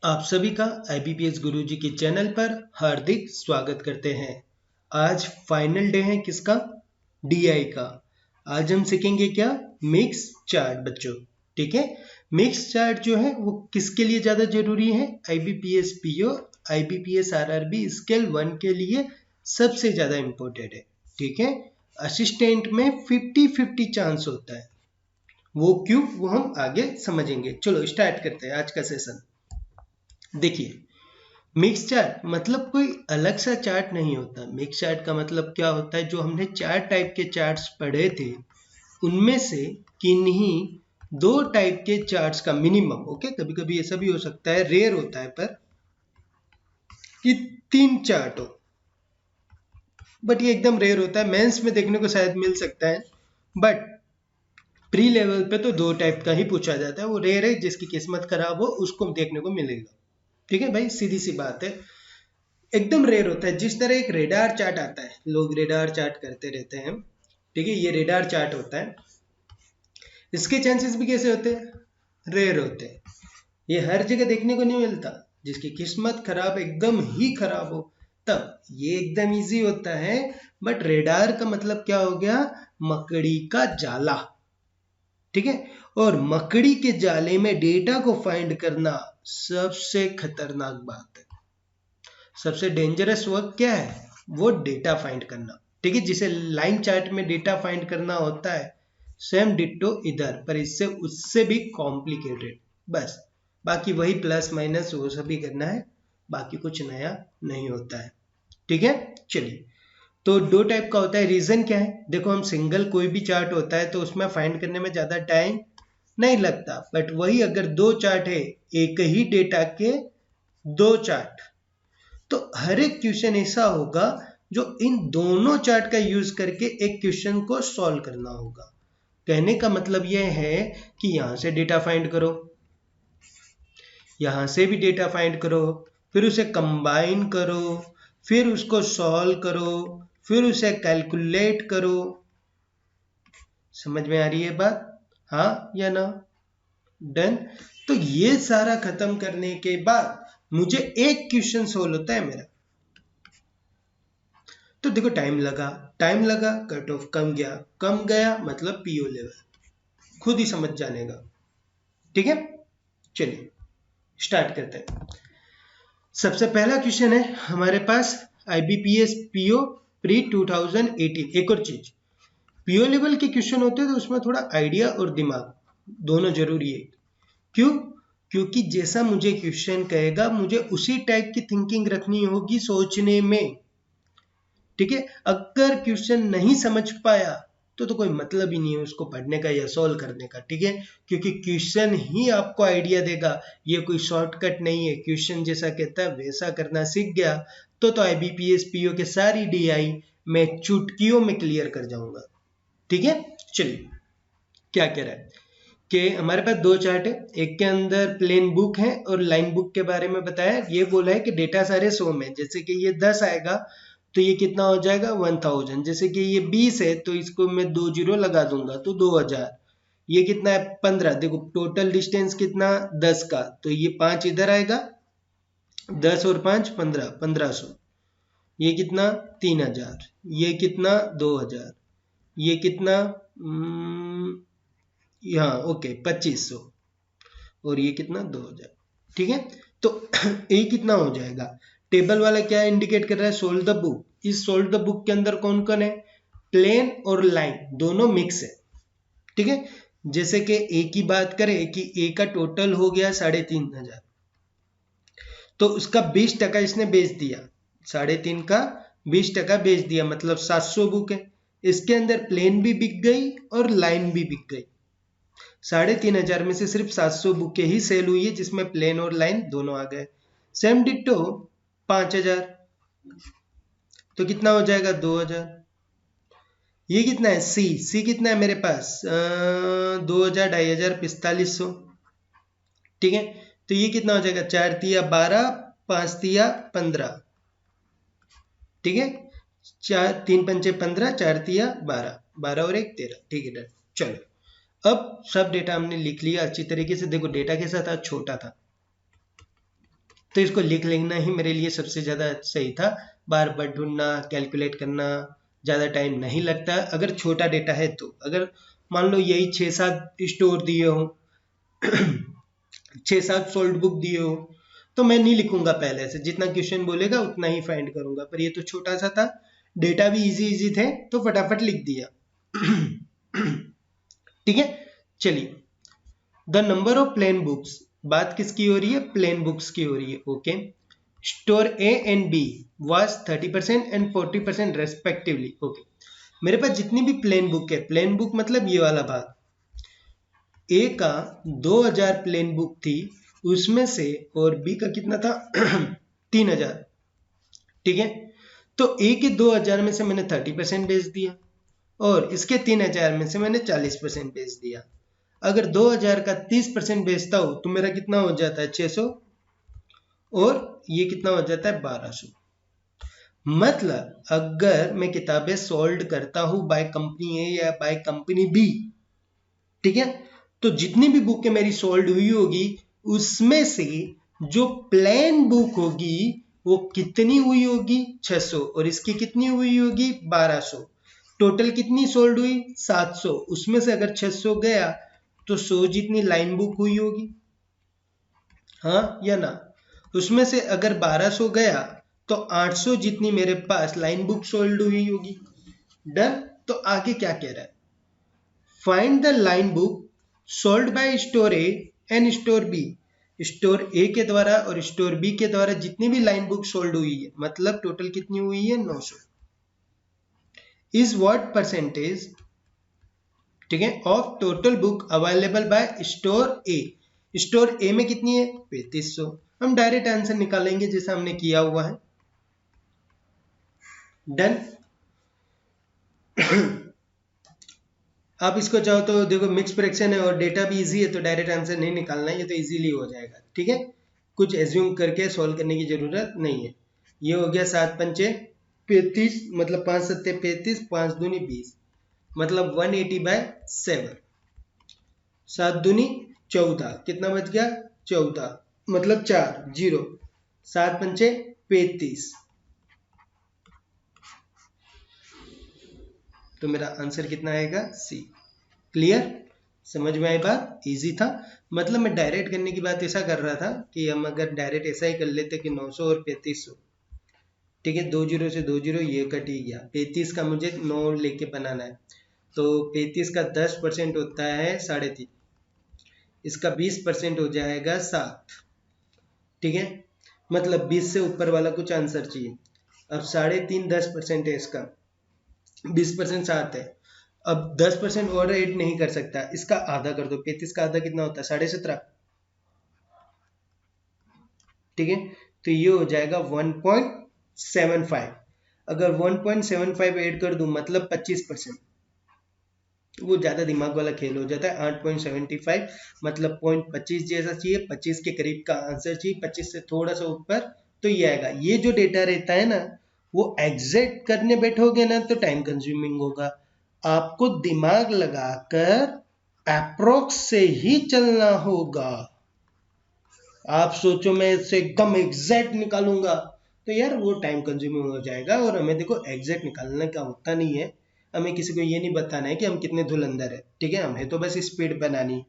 आप सभी का IBPS गुरुजी के चैनल पर हार्दिक स्वागत करते हैं। आज फाइनल डे है किसका? DI का। आज हम सीखेंगे क्या? मिक्स चार्ट बच्चों। ठीक है, मिक्स चार्ट जो है वो किसके लिए ज्यादा जरूरी है? IBPS PO, IBPS RRB scale 1 के लिए सबसे ज्यादा इम्पोर्टेंट है। ठीक है, असिस्टेंट में 50-50 चांस होता है। वो क्यों, वो हम आगे समझेंगे। चलो स्टार्ट करते हैं आज का सेशन। देखिए, मिक्स चार्ट मतलब कोई अलग सा चार्ट नहीं होता। मिक्स चार्ट का मतलब क्या होता है? जो हमने चार टाइप के चार्ट्स पढ़े थे उनमें से किन्हीं दो टाइप के चार्ट्स का मिनिमम, ओके, कभी कभी ऐसा भी हो सकता है, रेयर होता है, पर कि तीन चार्ट हो, बट ये एकदम रेयर होता है। मेंस में देखने को शायद मिल सकता है, बट प्री लेवल पे तो दो टाइप का ही पूछा जाता है। वो रेयर है, जिसकी किस्मत खराब हो उसको देखने को मिलेगा। ठीक है भाई, सीधी सी बात है, एकदम रेयर होता है। जिस तरह एक रेडार चार्ट आता है, लोग रेडार चार्ट करते रहते हैं, ठीक है, ये रेडार चार्ट होता है। इसके चांसेस भी कैसे होते हैं? रेयर होते हैं। ये हर जगह देखने को नहीं मिलता। जिसकी किस्मत खराब, एकदम ही खराब हो, तब ये एकदम इजी होता है। बट रेडार का मतलब क्या हो गया? मकड़ी का जाला। ठीक है, और मकड़ी के जाले में डेटा को फाइंड करना सबसे खतरनाक बात है। सबसे डेंजरस वर्क क्या है? वो डेटा फाइंड करना। ठीक है, जिसे लाइन चार्ट में डेटा फाइंड करना होता है, सेम डिट्टो इधर, पर इससे उससे भी कॉम्प्लिकेटेड। बस बाकी वही प्लस माइनस वो सभी करना है, बाकी कुछ नया नहीं होता है। ठीक है, चलिए, तो दो टाइप का होता है। रीजन क्या है? देखो, हम सिंगल कोई भी चार्ट होता है तो उसमें फाइंड करने में ज्यादा टाइम नहीं लगता, बट वही अगर दो चार्ट है, एक ही डेटा के दो चार्ट, तो हर एक क्वेश्चन ऐसा होगा जो इन दोनों चार्ट का यूज करके एक क्वेश्चन को सॉल्व करना होगा। कहने का मतलब यह है कि यहां से डेटा फाइंड करो, यहां से भी डेटा फाइंड करो, फिर उसे कंबाइन करो, फिर उसको सॉल्व करो, फिर उसे कैलकुलेट करो। समझ में आ रही है बात? हाँ या ना? डन। तो ये सारा खत्म करने के बाद मुझे एक क्वेश्चन सोल्व होता है मेरा। तो देखो, टाइम लगा, कट ऑफ कम गया मतलब पीओ लेवल खुद ही समझ जाने का। ठीक है, चलिए स्टार्ट करते हैं। सबसे पहला क्वेश्चन है हमारे पास, IBPS पीओ प्री 2018। एक और चीज, पीओ लेवल के क्वेश्चन होते हैं तो उसमें थोड़ा आइडिया और दिमाग दोनों जरूरी है। क्यों? क्योंकि जैसा मुझे क्वेश्चन कहेगा, मुझे उसी टाइप की थिंकिंग रखनी होगी सोचने में। ठीक है, अगर क्वेश्चन नहीं समझ पाया तो कोई मतलब ही नहीं है उसको पढ़ने का या सॉल्व करने का। ठीक है, क्योंकि क्वेश्चन ही आपको आइडिया देगा, ये कोई शॉर्टकट नहीं है। क्वेश्चन जैसा कहता है वैसा करना सीख गया तो IBPS PO के सारी DI मैं चुटकियों में क्लियर कर जाऊंगा। ठीक है, चलिए क्या कह रहा है कि हमारे पास दो चार्ट है, एक के अंदर प्लेन बुक है और लाइन बुक के बारे में बताया। ये बोला है कि डेटा सारे 100 में, जैसे कि ये 10 आएगा तो ये कितना हो जाएगा? 1000। जैसे कि ये 20 है तो इसको मैं 2 जीरो लगा दूंगा तो 2000। ये कितना है? 15। देखो टोटल डिस्टेंस कितना? 10 का, तो ये 5 इधर आएगा, 10 और 5 15, 1500। ये कितना? 3000। ये कितना? 2000। ये कितना? यहाँ ओके 2500। और ये कितना? 2000। ठीक है, तो ये कितना हो जाएगा? टेबल वाला क्या इंडिकेट कर रहा है? Solve the book. इस सोल्व द बुक के अंदर कौन कौन है? प्लेन और लाइन दोनों मिक्स है। ठीक है, जैसे कि ए की बात करें कि ए का टोटल हो गया 3500, तो उसका 20% इसने बेच दिया। 3.5 का 20% बेच दिया, मतलब 700 बुक है। इसके अंदर प्लेन भी बिक गई और लाइन भी बिक गई। 3500 में से सिर्फ 700 बुकें ही सेल हुई है, जिसमें प्लेन और लाइन दोनों आ गए। सेम डिट्टो 5000, तो कितना हो जाएगा? 2000। ये कितना है? सी कितना है मेरे पास? 2000, 2500, 4500। ठीक है, तो ये कितना हो जाएगा? 4 तिया 12, 5 तिया 15। ठीक है, 4 3 पंचे 15, 4 तिया 12, 12 और 1 13। ठीक है, डन। चलो, अब सब डेटा हमने लिख लिया अच्छी तरीके से। देखो डेटा कैसा था? छोटा था। तो इसको लिख लेना ही मेरे लिए सबसे ज़्यादा सही था। बार बार ढूंढना, कैलकुलेट करना ज़्यादा टाइम नहीं लगता अगर छोटा डेटा है तो। अगर मान लो यही 6-7 स्टोर दिए हो 6-7 सोल्ड बुक दिए हो तो मैं नहीं लिखूंगा पहले से, जितना क्वेश्चन बोलेगा उतना ही फाइंड करूंगा। पर ये तो छोटा सा था, डेटा भी इजी थे तो फटाफट लिख दिया। ठीक है, चलिए। The number of plain books, बात किसकी हो रही है? प्लेन बुक्स की हो रही है। Okay, store A and B was 30% and 40% respectively. Okay, मेरे पास जितनी भी प्लेन बुक है, प्लेन बुक मतलब ये वाला भाग, ए का 2000 प्लेन बुक थी उसमें से, और बी का कितना था 3000। ठीक है, तो ए के 2000 में से मैंने 30% बेच दिया और इसके 3000 में से मैंने 40% बेच दिया। अगर 2000 का 30% बेचता हूं तो मेरा कितना हो जाता है? 600, और ये कितना हो जाता है? 1200। मतलब अगर मैं किताबें सोल्ड करता हूं बाय कंपनी ए या बाय कंपनी बी, ठीक है, तो जितनी भी बुकें मेरी सोल्ड हुई होगी उसमें से जो प्लेन बुक होगी वो कितनी हुई होगी? 600, और इसकी कितनी हुई होगी? 1200। टोटल कितनी सोल्ड हुई? 700। उसमें से अगर 600 गया तो 100 जितनी लाइन बुक हुई होगी, हाँ या ना? उसमें से अगर 1200 गया तो 800 जितनी मेरे पास लाइन बुक सोल्ड हुई होगी। डन। तो आगे क्या कह रहा है? Find the line book sold by store A and store B. Store A के द्वारा और स्टोर बी के द्वारा जितनी भी लाइन बुक सोल्ड हुई है, मतलब टोटल कितनी हुई है? 900। इज व्हाट परसेंटेज, ठीक है, of total book available by store A. Store A में कितनी है? 3500। हम डायरेक्ट आंसर निकालेंगे जैसा हमने किया हुआ है। डन। आप इसको चाहो तो देखो, मिक्स फ्रैक्शन है और डेटा भी इजी है तो डायरेक्ट आंसर नहीं निकालना है, ये तो इजीली हो जाएगा। ठीक है, कुछ एज्यूम करके सॉल्व करने की जरूरत नहीं है। ये हो गया 7 पंचे 35, मतलब 5 सत्ते 35, 5 दूनी 20, मतलब 180/7। 7 दूनी 14, कितना बच गया? 14, मतलब 4 0। 7 पंचे 35, तो मेरा आंसर कितना आएगा? सी। क्लियर? समझ में आई बात? इजी था। मतलब मैं डायरेक्ट करने की बात ऐसा कर रहा था कि हम अगर डायरेक्ट ऐसा ही कर लेते कि 900 और 3500, ठीक है, 2 जीरो से 2 जीरो ये कट ही गया। 35 का मुझे 9 लेके बनाना है, तो 35 का 10% होता है 3.5, इसका 20% हो जाएगा 7। ठीक है, मतलब 20 से ऊपर वाला कुछ आंसर चाहिए। अब 3.5 10% है, इसका 20% 7 है। अब 10% और ऐड नहीं कर सकता, इसका आधा कर दो। 35 का आधा कितना होता है? 17.5। ठीक है, तो ये हो जाएगा 1.75। अगर 1.75 ऐड कर दूं मतलब 25%, वो ज्यादा दिमाग वाला खेल हो जाता है। 8.75 मतलब 0.25 जैसा चाहिए, 25 के करीब का आंसर चाहिए, 25 से थोड़ा सा ऊपर तो ये आएगा। ये जो डेटा रहता है ना, वो एग्जैक्ट करने बैठोगे ना तो टाइम कंज्यूमिंग होगा। आपको दिमाग लगाकर अप्रोक्स से ही चलना होगा। आप सोचो मैं इससे एकदम एग्जैक्ट निकालूंगा तो यार वो टाइम कंज्यूमिंग हो जाएगा, और हमें देखो एग्जैक्ट निकालने का होता नहीं है। हमें किसी को ये नहीं बताना है कि हम कितने धुरंधर है। ठीक है, हमें तो बस स्पीड बनानी।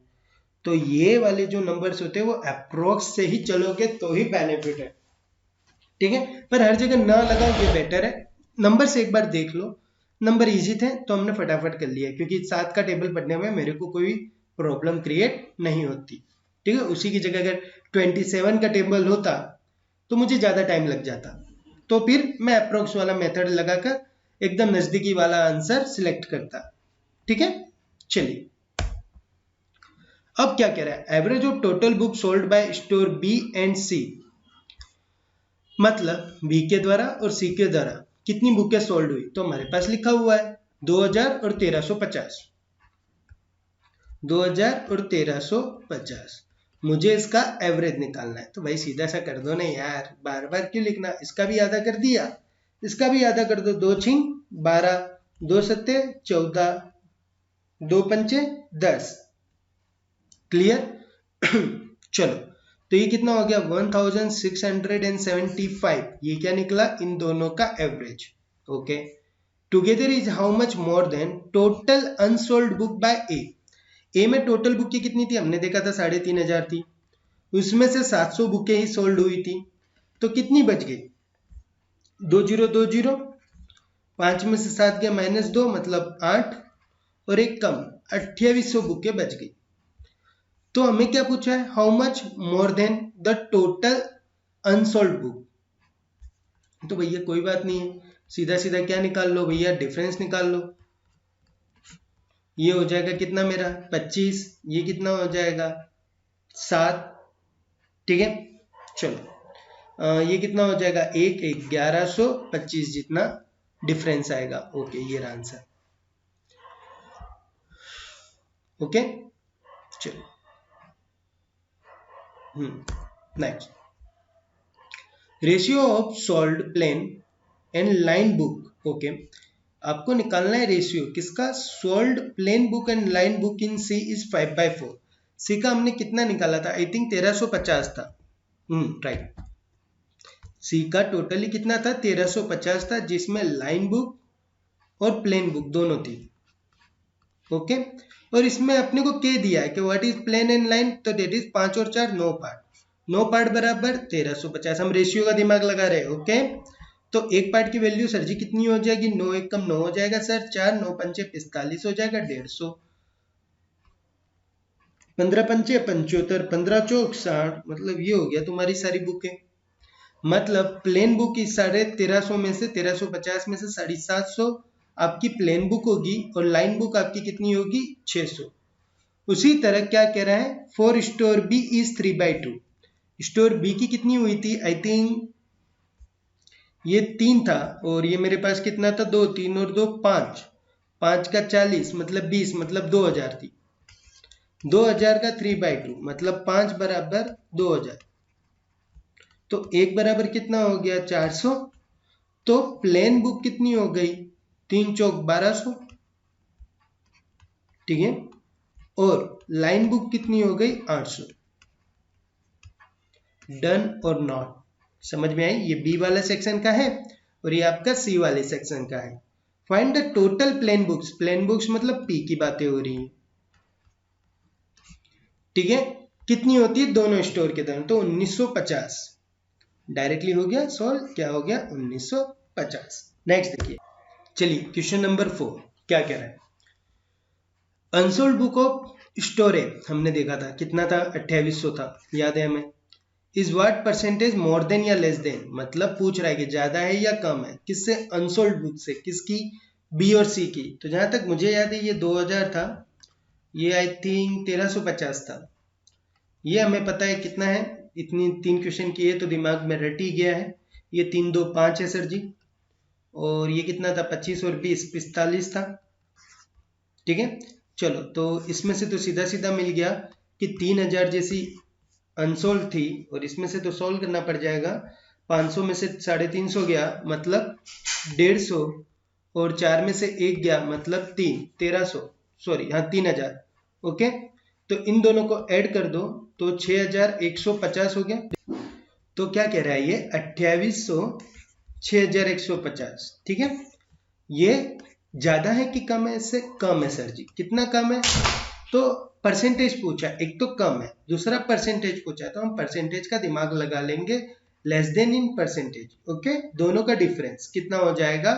तो ये वाले जो नंबर्स होते हैं वो अप्रोक्स से ही चलोगे तो ही बेनिफिट है। ठीक है, पर हर जगह ना लगाओ, ये बेटर है। नंबर से एक बार देख लो, नंबर इजी थे तो हमने फटाफट कर लिया, क्योंकि 7 का टेबल पढ़ने में मेरे को कोई प्रॉब्लम क्रिएट नहीं होती। ठीक है, उसी की जगह अगर 27 का टेबल होता तो मुझे ज़्यादा टाइम लग जाता, तो फिर मैं अप्रोक्स वाला मेथड लगाकर एकदम नज़दीकी वाला आंसर सिलेक्ट करता। ठीक है, चलिए अब क्या कह रहा है? Average of total book sold by store B and C, मतलब बी के द्वारा और सी के द्वारा कितनी बुकें सोल्ड हुई। तो हमारे पास लिखा हुआ है 2000 और 1350। 2000 और 1350, मुझे इसका एवरेज निकालना है। तो भाई सीधा सा कर दो ना यार, बार बार क्यों लिखना। इसका भी आधा कर दिया, इसका भी आधा कर दो। 2 छिंग 12, 2 सत्ते 14, 2 पंचे 10। क्लियर? चलो तो ये कितना हो गया 1675, ये क्या निकला इन दोनों का average. Okay, together is how much more than total unsold book by A में टोटल बुक की कितनी थी, हमने देखा था 3500 थी, उसमें से 700 बुकें ही सोल्ड हुई थी, तो कितनी बच गई 2020, 5 में से 7 गया -2 मतलब 8 और एक कम 2800 बुकें बच गई। तो हमें क्या पूछा है, how much more then the total unsold book. तो भैया कोई बात नहीं है, सीधा सीधा क्या निकाल लो भैया, डिफरेंस निकाल लो। ये हो जाएगा कितना मेरा 25, ये कितना हो जाएगा 7, ठीक है। चलो ये कितना हो जाएगा 1125 जितना डिफरेंस आएगा। ओके, ये रहा आंसर। ओके चलो next, ratio of sold plain and line book. Okay, आपको निकालना है रेशियो किसका, sold plain book and line book in C is 5/4। C का हमने कितना निकाला था, आई थिंक 1350 था। राइट, सी का टोटली कितना था 1350 था, जिसमें लाइन बुक और प्लेन बुक दोनों थी। ओके, और इसमें अपने को क्या दिया है कि what is plain and line, तो डेट इज 5 और 4 9 पार्ट, 9 पार्ट बराबर 1350। हम रेशियो का दिमाग लगा रहे हैं। ओके, तो एक पार्ट की वैल्यू सर जी कितनी हो जाएगी, 9 एक कम 9 हो जाएगा सर, 4 9 पंचे 45 हो जाएगा 150, 15 पंचे 75, 15 चौक 60, मतलब ये हो गया तुम्हारी सारी बुकें। मतलब प्लेन बुक इस 1350 में से 1350 में से 750 आपकी प्लेन बुक होगी और लाइन बुक आपकी कितनी होगी 600। उसी तरह क्या कह रहा है, for store B is 3/2। Store B की कितनी हुई थी, आई थिंक ये 3 था और ये मेरे पास कितना था 2, 3 और 2 5, 5 का 40 मतलब 20 मतलब 2000 थी। 2000 का 3/2 मतलब 5 बराबर 2000, तो एक बराबर कितना हो गया 400। तो प्लेन बुक कितनी हो गई 3 चौक 1200, ठीक है, और लाइन बुक कितनी हो गई 800। डन और नॉट, समझ में आई। ये बी वाला सेक्शन का है और ये आपका सी वाले सेक्शन का है। Find the total plain books, plain books मतलब पी की बातें हो रही हैं, ठीक है, कितनी होती है दोनों स्टोर के दौरान, तो 1950 डायरेक्टली हो गया सॉल्व, क्या हो गया 1950। नेक्स्ट देखिए, चलिए क्वेश्चन नंबर 4 क्या कह रहा है, अनसोल्ड बुक ऑफ स्टोरेज हमने देखा था कितना था 2800 था, याद है हमें। Is what percentage more than या लेस देन, मतलब पूछ रहा है कि ज्यादा है या कम है, किससे, अनसोल्ड बुक से, किसकी, बी और सी की। तो जहां तक मुझे याद है ये 2000 था, ये आई थिंक 1350 था, ये हमें पता है कितना है, इतनी 3 क्वेश्चन किए तो दिमाग में रट ही गया है। ये 3 2 5 है सर जी, और ये कितना था 25 और 20 45 था, ठीक है। चलो तो इसमें से तो सीधा सीधा मिल गया कि 3000 जैसी अनसोल्व थी और इसमें से तो सोल्व करना पड़ जाएगा। 500 में से 350 गया मतलब 150, और 4 में से 1 गया मतलब 1300, सॉरी हाँ 3000। ओके, तो इन दोनों को ऐड कर दो तो 6150 हो गया। तो क्या कह रहा है ये 2800 6150, ठीक है। ये ज्यादा है कि कम है, इससे कम है सर जी, कितना कम है, तो परसेंटेज पूछा, एक तो कम है दूसरा परसेंटेज पूछा, तो हम परसेंटेज का दिमाग लगा लेंगे, less then in percentage. Okay, दोनों का डिफरेंस कितना हो जाएगा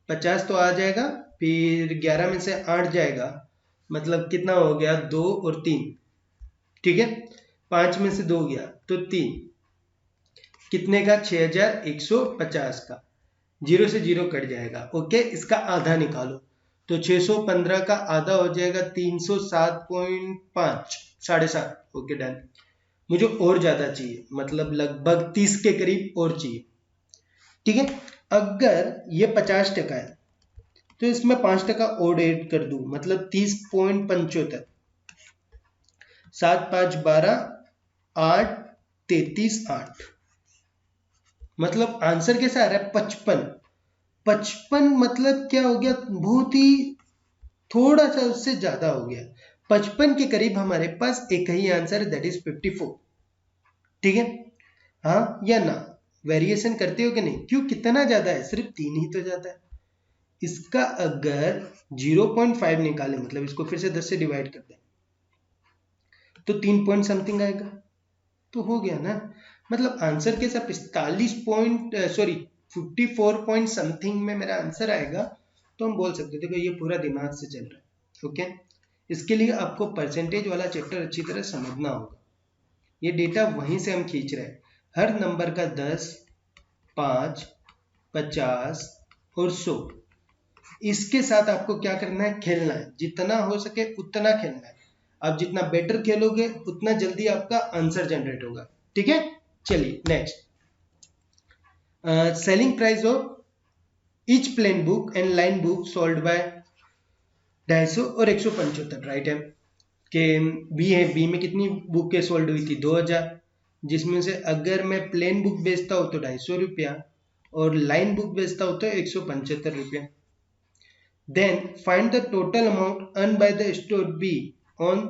50 तो आ जाएगा, फिर 11 में से 8 जाएगा मतलब कितना हो गया 2 और 3, ठीक है, 5 में से 2 गया तो 3, कितने का 6150 का, 0 से 0 कट जाएगा। ओके, इसका आधा निकालो तो 615 का आधा हो जाएगा 307.5, 7.5। ओके डन, मुझे और ज्यादा चाहिए, मतलब लगभग 30 के करीब और चाहिए, ठीक है। अगर ये 50% है तो इसमें 5% और ऐड कर दूं, मतलब 30.75, 7 5 12 8 33 8, मतलब आंसर कैसा आ रहा है 55। 55 मतलब क्या हो गया, बहुत ही थोड़ा सा उससे ज्यादा हो गया, 55 के करीब हमारे पास एक ही आंसर है, दैट इज 54। ठीक है, हाँ या ना, वेरिएशन करते हो कि नहीं? क्यों, कितना ज्यादा है? सिर्फ 3 ही तो ज्यादा है। इसका अगर 0.5 निकाले, मतलब इसको फिर से 10 से डिवाइड कर दें तो 3 पॉइंट समथिंग आएगा, तो हो गया ना। मतलब आंसर के साथ 45 पॉइंट 54 पॉइंट समथिंग में मेरा आंसर आएगा, तो हम बोल सकते थे कि ये पूरा दिमाग से चल रहा है। ओके, इसके लिए आपको परसेंटेज वाला चैप्टर अच्छी तरह समझना होगा। ये डेटा वहीं से हम खींच रहे हैं, हर नंबर का 10, 5, 50 और 100, इसके साथ आपको क्या करना है? खेलना है, जितना हो सके उतना खेलना है। आप जितना बेटर खेलोगे उतना जल्दी आपका आंसर जनरेट होगा। ठीक है, चलिए next. Selling price of each plain book and line book sold by 250 और 175, राइट है कि बी है, बी में कितनी बुकें सोल्ड हुई थी? 2000, जिसमें से अगर मैं प्लेन बुक बेचता हूँ तो 250 रुपया और लाइन बुक बेचता हूँ तो 175 रुपया। Then find the total amount earned by the store B on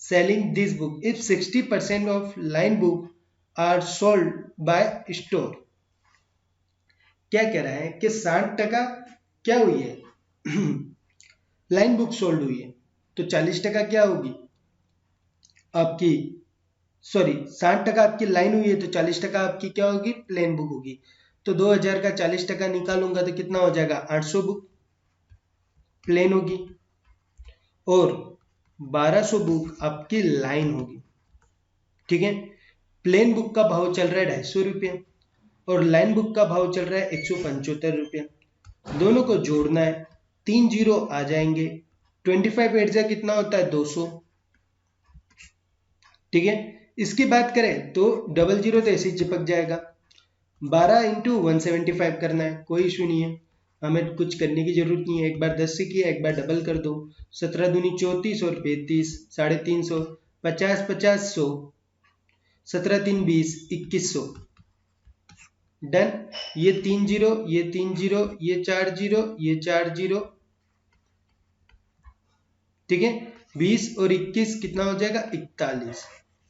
selling this book if 60% of line book are sold by store। क्या कह रहा है कि 60% क्या हुई है? लाइन बुक सोल्ड हुई है, तो 40% क्या होगी आपकी? 60% आपकी लाइन हुई है तो 40% आपकी क्या होगी? प्लेन बुक होगी। तो 2000 का 40% निकालूंगा तो कितना हो जाएगा? 800 बुक प्लेन होगी और 1200 बुक आपकी लाइन होगी। ठीक है, प्लेन बुक का भाव चल रहा है 250 रुपया और लाइन बुक का भाव चल रहा है 175 रुपया। दोनों को जोड़ना है, 3 जीरो आ जाएंगे, 25 एट जा कितना होता है? 200। ठीक है, इसकी बात करें तो डबल जीरो तो ऐसे ही चिपक जाएगा। 12 इंटू 175 करना है, कोई इशू नहीं है, हमें कुछ करने की जरूरत नहीं है। एक बार 10 से किया, एक बार डबल कर दो। 17 दूनी 34 और 35, 350, 50 50 100, 17 3 20, 2100। डन। ये 3 जीरो, ये 3 जीरो, ये 4 जीरो, ये 4 जीरो। ठीक है, 20 और 21 कितना हो जाएगा? 41,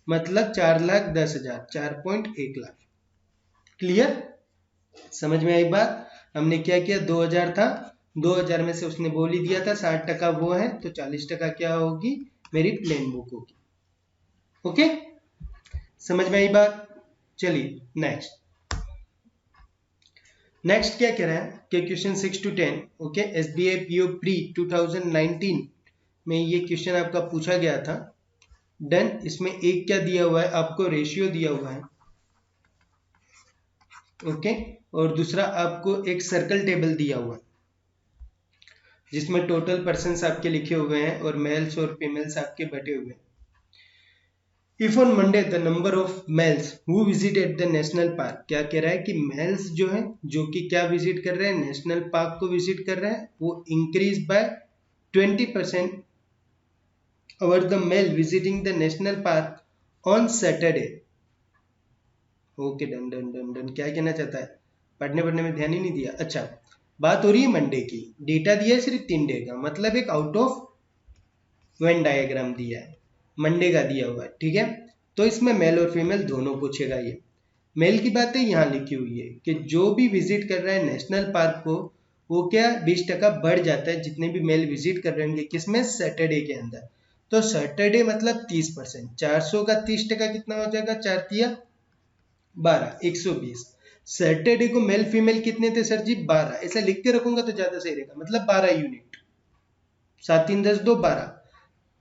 मतलब 4,10,000, 4.1 लाख। क्लियर, समझ में आई बात? हमने क्या किया? 2000 था, 2000 में से उसने बोल ही दिया था 60% वो है, तो 40% क्या होगी? मेरी प्लेन बुक होगी। ओके, समझ में आई बात? चलिए नेक्स्ट क्या कह रहा है कि question 6 to 10, okay, SBI PO pre 2019 में ये क्वेश्चन आपका पूछा गया था। डन, इसमें एक क्या दिया हुआ है आपको? रेशियो दिया हुआ है। ओके, और दूसरा आपको एक सर्कल टेबल दिया हुआ है जिसमें टोटल पर्सन्स आपके लिखे हुए हैं और मेल्स और फीमेल्स आपके बटे हुए हैं। If on Monday the number of males who visited the national park, क्या कह रहा है कि मेल्स जो है जो कि क्या विजिट कर रहे हैं? नेशनल पार्क को विजिट कर रहे हैं, वो increase by 20% over the male visiting the national park on Saturday. Okay, done done done done. क्या कहना चाहता है? पढ़ने में ध्यान ही नहीं दिया। अच्छा, बात हो रही है मंडे की, डेटा दिया है सिर्फ 3 डे का, मतलब एक आउट ऑफ वेन डायग्राम दिया है, मंडे का दिया हुआ है। ठीक है, तो इसमें मेल और फीमेल दोनों पूछेगा। ये मेल की बातें यहाँ लिखी हुई है कि जो भी विजिट कर रहा है नेशनल पार्क को, वो क्या 20% बढ़ जाता है जितने भी मेल विजिट कर रहे होंगे, किसमें? सैटरडे के अंदर। तो सैटरडे मतलब 30%, 400 का 30% कितना हो जाएगा? 4 तिया 12, 120। सैटरडे को मेल फीमेल कितने थे सर जी? 12। ऐसा लिख के रखूंगा तो ज्यादा सही रहेगा, मतलब 12 यूनिट। 7 3 10 2 12,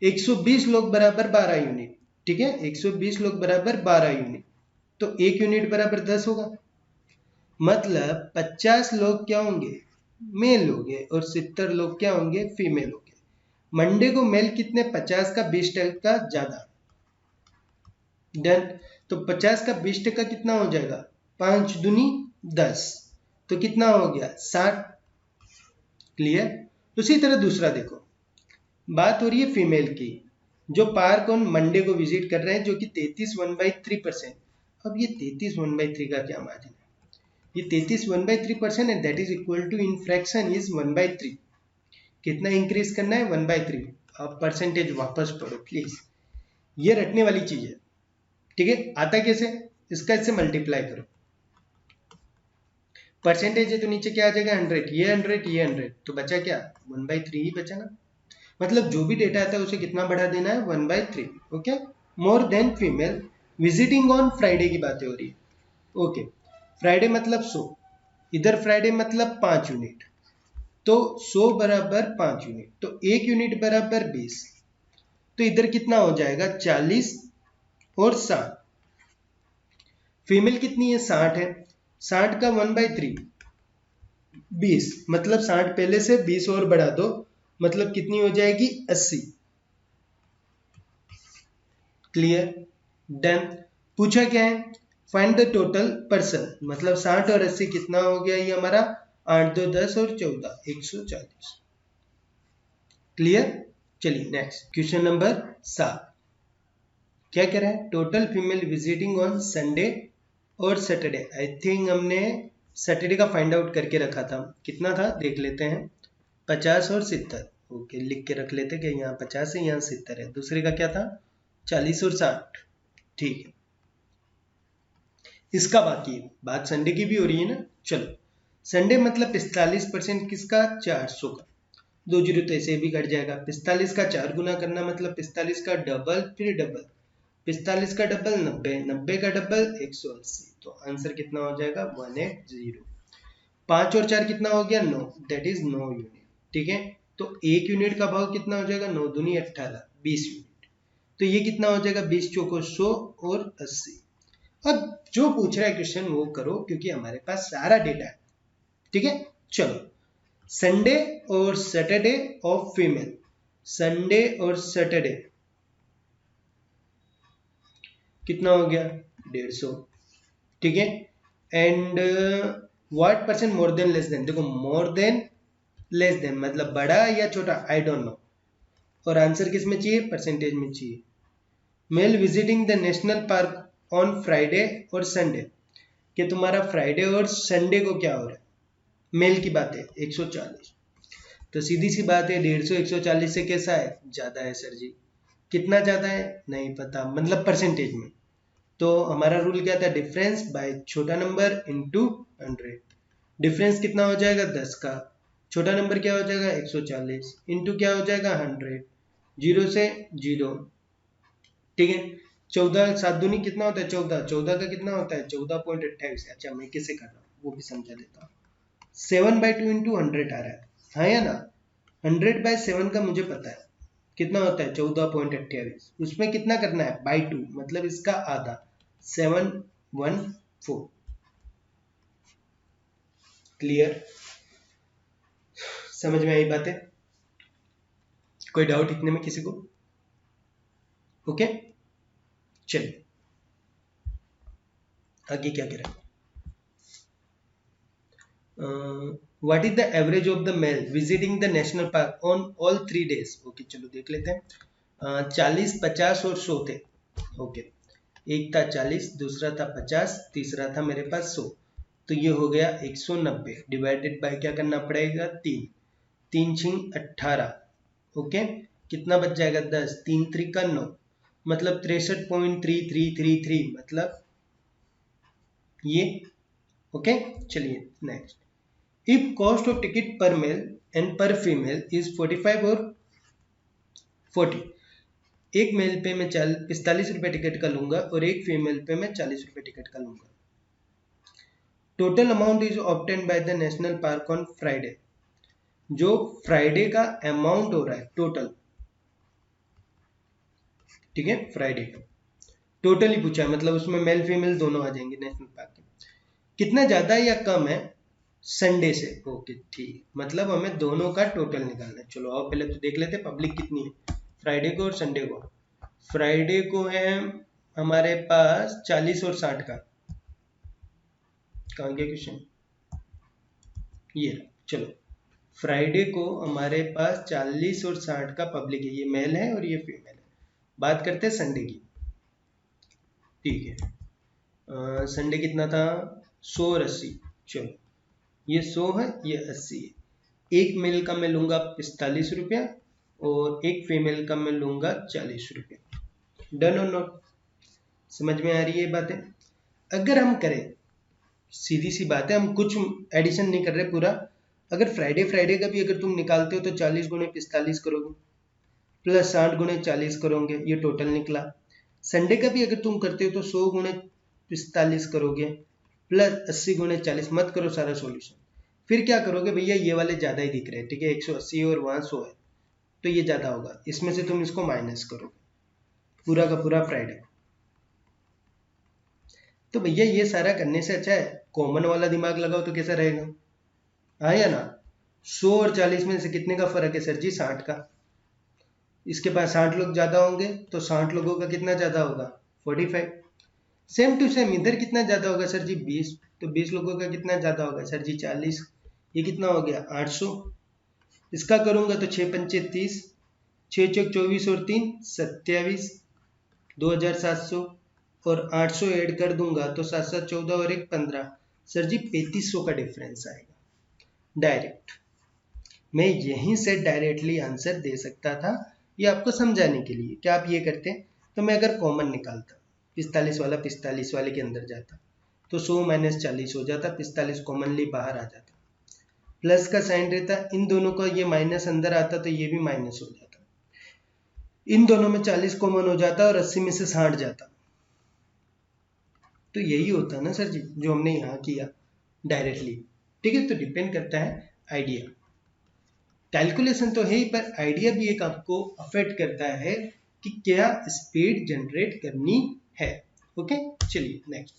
120 लोग बराबर 12 यूनिट। ठीक है, 120 लोग बराबर 12 यूनिट, तो 1 यूनिट बराबर 10 होगा। मतलब 50 लोग क्या होंगे? मेल होंगे और 70 लोग क्या होंगे? फीमेल होंगे। मंडे को मेल कितने? 50 का 20% ज्यादा। डन, तो 50 का 20% कितना हो जाएगा? 5 दूनी 10, तो कितना हो गया? 60। क्लियर। उसी तरह दूसरा देखो, बात हो रही है फीमेल की, जो पार्क ऑन मंडे को विजिट कर रहे हैं, जो कि 33 1/3%। अब ये 33 1/3 का क्या मार्जिन है? ये 33 1/3% है, that is equal to in fraction is 1/3। कितना इंक्रीज करना है? 1/3। अब परसेंटेज वापस पढ़ो प्लीज, ये रटने वाली चीज है। ठीक है, आता कैसे? इसका इससे मल्टीप्लाई करो, परसेंटेज है तो नीचे क्या आ जाएगा 100, ये 100 ये 100, तो बचा क्या 1/3 ही बचा ना। मतलब जो भी डेटा आता है उसे कितना बढ़ा देना है 1/3। Okay, more than female visiting on Friday की बातें हो रही है। ओके, फ्राइडे मतलब 100, इधर फ्राइडे मतलब 5 यूनिट, तो 100 बराबर 5 यूनिट, तो 1 यूनिट बराबर 20, तो इधर कितना हो जाएगा 40 और 60। फीमेल कितनी है 60 है, 60 का 1/3 20, मतलब 60 पहले से 20 और बढ़ा दो, मतलब कितनी हो जाएगी 80। Clear, done. पूछा क्या है, फाइंड द टोटल पर्सन, मतलब 60 और 80 कितना हो गया ये हमारा 8 2 10 और 14 140। क्लियर, चलिए नेक्स्ट क्वेश्चन नंबर 7। क्या कह रहा है, total female visiting on Sunday और सैटरडे। आई थिंक हमने सैटरडे का फाइंड आउट करके रखा था, कितना था देख लेते हैं, 50 और 70। ओके, लिख के रख लेते कि यहाँ 50 है यहाँ 70 है। दूसरे का क्या था 40 और 60, ठीक है। इसका बाकी है, बात संडे की भी हो रही है ना। चलो, संडे मतलब 45% किसका 400 का, 2 जीरो तो ऐसे भी कट जाएगा। 45 का 4 गुना करना मतलब 45 का डबल फिर डबल, 45 का डबल 90, 90 का डबल 180, तो आंसर कितना हो जाएगा 180। 5 और 4 कितना हो गया 9, दैट इज 9 यूनिट। ठीक है, तो 1 यूनिट का भाव कितना हो जाएगा 9 दूनी 18, 20 यूनिट। तो ये कितना हो जाएगा 20 चौको 100 और 80। अब जो पूछ रहा है क्वेश्चन वो करो, क्योंकि हमारे पास सारा डेटा है। ठीक है, चलो, संडे और सैटरडे ऑफ फीमेल, संडे और सैटरडे कितना हो गया 150। ठीक है, and what percent more than less than, देखो मोर देन लेस देन मतलब बड़ा या छोटा आई डोंट नो, और आंसर किस में चाहिए परसेंटेज में चाहिए। Male visiting the national park on Friday और संडे, कि तुम्हारा फ्राइडे और संडे को क्या हो रहा है, मेल की बात है 140, तो सीधी सी बात है 150 140 से कैसा है ज्यादा है सर जी। कितना ज्यादा है नहीं पता, मतलब परसेंटेज में। तो हमारा रूल क्या था, डिफरेंस बाय छोटा नंबर इनटू 100। डिफरेंस कितना हो जाएगा 10 का, छोटा नंबर क्या हो जाएगा 140 इनटू क्या हो जाएगा 100, जीरो से जीरो। ठीक है, 14 7 दूनी कितना होता है 14, 14 का कितना होता है 14.28। अच्छा मैं कैसे कर रहा हूँ वो भी समझा देता हूँ। 7/2 इंटू 100 आ रहा है, हाँ या ना। 100/7 का मुझे पता है कितना होता है 14.28, उसमें कितना करना है बाई 2, मतलब इसका आधा 714। क्लियर, समझ में आई बातें, कोई डाउट इतने में किसी को। ओके, चलिए आगे क्या करें। What is the average of the male visiting the national park on all 3 days। Okay चलो देख लेते हैं। 40 50 और 100 थे। ओके, एक था 40, दूसरा था 50, तीसरा था मेरे पास 100, तो ये हो गया 190 डिवाइडेड बाय क्या करना पड़ेगा 3, 3 छिंग 18। ओके, कितना बच जाएगा 10, 3 3 9, मतलब 63.3333, मतलब ये। ओके, चलिए next. If cost of ticket पर मेल एंड पर फीमेल इज 45 और 40, एक मेल पे मैं 45 रुपए टिकट का लूंगा और एक फीमेल पे मैं 40 रुपए टिकट का लूंगा। Total amount is obtain by the national park on Friday, जो फ्राइडे का अमाउंट हो रहा है टोटल। ठीक है, फ्राइडे का टोटल ही पूछा है, मतलब उसमें मेल फीमेल दोनों आ जाएंगे नेशनल पार्क के। कितना ज्यादा या कम है संडे से। ओके ठीक, मतलब हमें दोनों का टोटल निकालना है। चलो आओ पहले तो देख लेते पब्लिक कितनी है फ्राइडे को और संडे को। फ्राइडे को है हमारे पास 40 और 60 का, कहाँ गया क्वेश्चन, ये चलो फ्राइडे को हमारे पास 40 और 60 का पब्लिक है, ये मेल है और ये फीमेल है। बात करते हैं संडे की। ठीक है, संडे कितना था 100 और 80, चलो ये 100 है ये 80 है। एक मेल का मैं लूंगा 45 रुपया और एक फीमेल का मैं लूंगा 40 रुपया। डन और नॉट, समझ में आ रही है बातें। अगर हम करें, सीधी सी बात है, हम कुछ एडिशन नहीं कर रहे पूरा, अगर फ्राइडे फ्राइडे का भी अगर तुम निकालते हो तो 40 गुणे 45 करोगे प्लस 60 गुणे 40 करोगे, ये टोटल निकला। संडे का भी अगर तुम करते हो तो 100 गुणे 45 करोगे प्लस 80 गुणे 40, मत करो सारा सॉल्यूशन। फिर क्या करोगे भैया, ये वाले ज्यादा ही दिख रहे हैं, ठीक है, 180 और वहां 100 है तो ये ज्यादा होगा, इसमें से तुम इसको माइनस करोगे पूरा का पूरा फ्राइडे। तो भैया ये सारा करने से अच्छा है कॉमन वाला दिमाग लगाओ तो कैसा रहेगा, हाँ या ना। 100 और 40 में से कितने का फर्क है सर जी, 60 का। इसके पास 60 लोग ज्यादा होंगे तो 60 लोगों का कितना ज्यादा होगा, 45। सेम टू सेम इधर कितना ज्यादा होगा सर जी, 20, तो 20 लोगों का कितना ज्यादा होगा सर जी, 40। ये कितना हो गया, 800। इसका करूंगा तो 6 पंचे 30, 6 चौक 24 और 3 27, 2700 और 800 ऐड कर दूंगा तो 7 7 14 और 1 15, सर जी 3500 का डिफरेंस आएगा डायरेक्ट। मैं यहीं से डायरेक्टली आंसर दे सकता था, ये आपको समझाने के लिए कि आप ये करते। तो मैं अगर कॉमन निकालता, 45 वाला 45 वाले के अंदर जाता तो 100 माइनस 40 हो जाता, 45 कॉमनली बाहर आ जाता, प्लस का साइन रहता, इन दोनों का ये माइनस अंदर आता तो ये भी माइनस हो जाता, इन दोनों में 40 कॉमन हो जाता और 80 में से 60 जाता। तो यही होता ना सर जी जो हमने यहाँ किया डायरेक्टली, ठीक है। तो डिपेंड करता है आइडिया, कैलकुलेशन तो है ही पर आइडिया भी एक आपको अफेक्ट करता है कि क्या स्पीड जनरेट करनी है। ओके, चलिए next.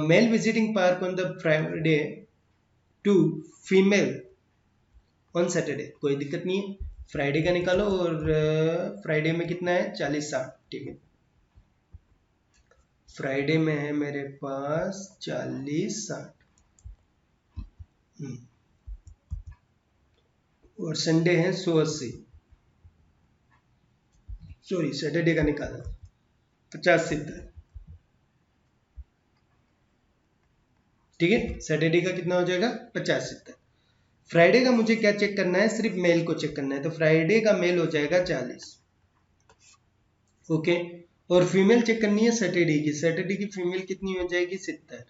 Male visiting park on the Friday to female on Saturday, कोई दिक्कत नहीं है, फ्राइडे का निकालो और फ्राइडे में कितना है 40 60, ठीक है। फ्राइडे में है मेरे पास 40 60 और संडे है 180, सॉरी सैटरडे का निकाला 50 70, ठीक है। सैटरडे का कितना हो जाएगा 50 70। फ्राइडे का मुझे क्या चेक करना है, सिर्फ मेल को चेक करना है, तो फ्राइडे का मेल हो जाएगा 40, ओके। और फीमेल चेक करनी है सैटरडे की, सैटरडे की फीमेल कितनी हो जाएगी 70।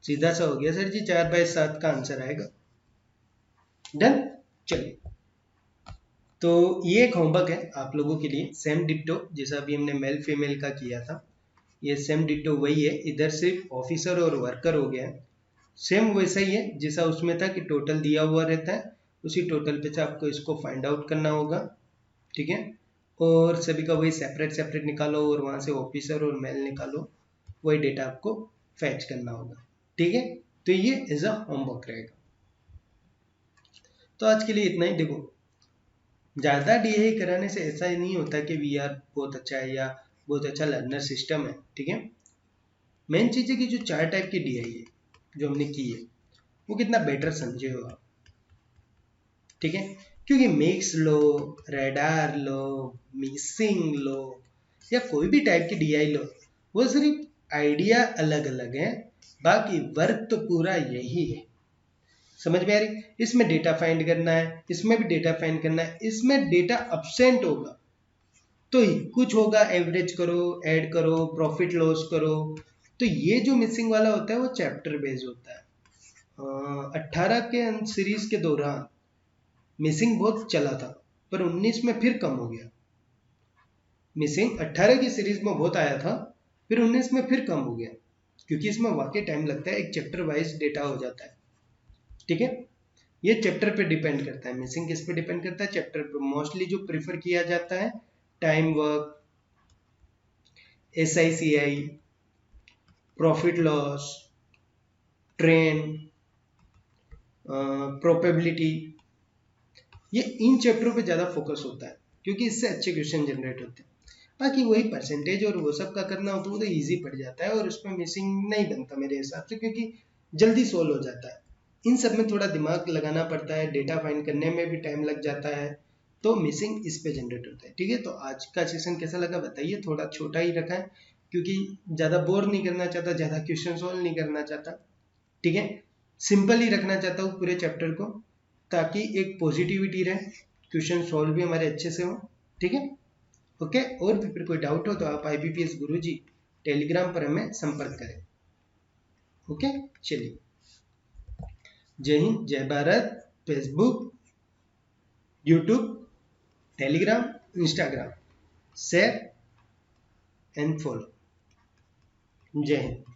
सीधा सा हो गया सर जी, 4/7 का आंसर आएगा। डन, चलिए। तो ये एक होमवर्क है आप लोगों के लिए, सेम डिट्टो जैसा अभी हमने मेल फीमेल का किया था, ये सेम डिट्टो वही है, इधर सिर्फ ऑफिसर और वर्कर हो गया है। सेम वैसा ही है जैसा उसमें था कि टोटल दिया हुआ रहता है, उसी टोटल पे से आपको इसको फाइंड आउट करना होगा, ठीक है। और सभी का वही सेपरेट सेपरेट निकालो और वहां से ऑफिसर और मेल निकालो, वही डेटा आपको फैच करना होगा, ठीक है। तो ये एज अ होमवर्क रहेगा। तो आज के लिए इतना ही। देखो, ज़्यादा डीआई कराने से ऐसा ही नहीं होता कि वीआर बहुत अच्छा है या बहुत अच्छा लर्नर सिस्टम है, ठीक है। मेन चीज़ है कि जो 4 टाइप की डीआई है जो हमने की है वो कितना बेटर समझे हो आप, ठीक है। क्योंकि मिक्स लो, रेडार लो, मिक्सिंग लो या कोई भी टाइप की डीआई लो, वो सिर्फ आइडिया अलग अलग है, बाकी वर्क तो पूरा यही है। समझ में आ रही, इसमें डेटा फाइंड करना है, इसमें भी डेटा फाइंड करना है, इसमें डेटा अब्सेंट होगा तो ही कुछ होगा, एवरेज करो, ऐड करो, प्रॉफिट लॉस करो। तो ये जो मिसिंग वाला होता है वो चैप्टर बेस्ड होता है। 18 के सीरीज के दौरान मिसिंग बहुत चला था पर 19 में फिर कम हो गया। मिसिंग 18 की सीरीज में बहुत आया था, फिर 19 में फिर कम हो गया, क्योंकि इसमें वाकई टाइम लगता है, एक चैप्टर वाइज डेटा हो जाता है, ठीक है। ये चैप्टर पे डिपेंड करता है, मिसिंग किस पे डिपेंड करता है, चैप्टर पे। मोस्टली जो प्रेफर किया जाता है time work, SICI, profit loss, trend, probability, ये इन चैप्टरों पे ज़्यादा फोकस होता है क्योंकि इससे अच्छे क्वेश्चन जनरेट होते हैं। बाकी वही परसेंटेज और वो सब का करना हो तो वो तो ईजी पड़ जाता है और उसमें मिसिंग नहीं बनता मेरे हिसाब से, क्योंकि जल्दी सोल्व हो जाता है। इन सब में थोड़ा दिमाग लगाना पड़ता है, डेटा फाइंड करने में भी टाइम लग जाता है, तो मिसिंग इस पे जनरेट होता है, ठीक है। तो आज का सेशन कैसा लगा बताइए, थोड़ा छोटा ही रखा है क्योंकि ज़्यादा बोर नहीं करना चाहता, ज़्यादा क्वेश्चन सोल्व नहीं करना चाहता, ठीक है। सिंपल ही रखना चाहता हूँ पूरे चैप्टर को ताकि एक पॉजिटिविटी रहे, क्वेश्चन सॉल्व भी हमारे अच्छे से हो, ठीक है। ओके, और भी फिर कोई डाउट हो तो आप IBPS गुरुजी टेलीग्राम पर हमें संपर्क करें। ओके, चलिए, जय हिंद, जय Bharat. Facebook, YouTube, Telegram, Instagram, share and follow. जय हिंद।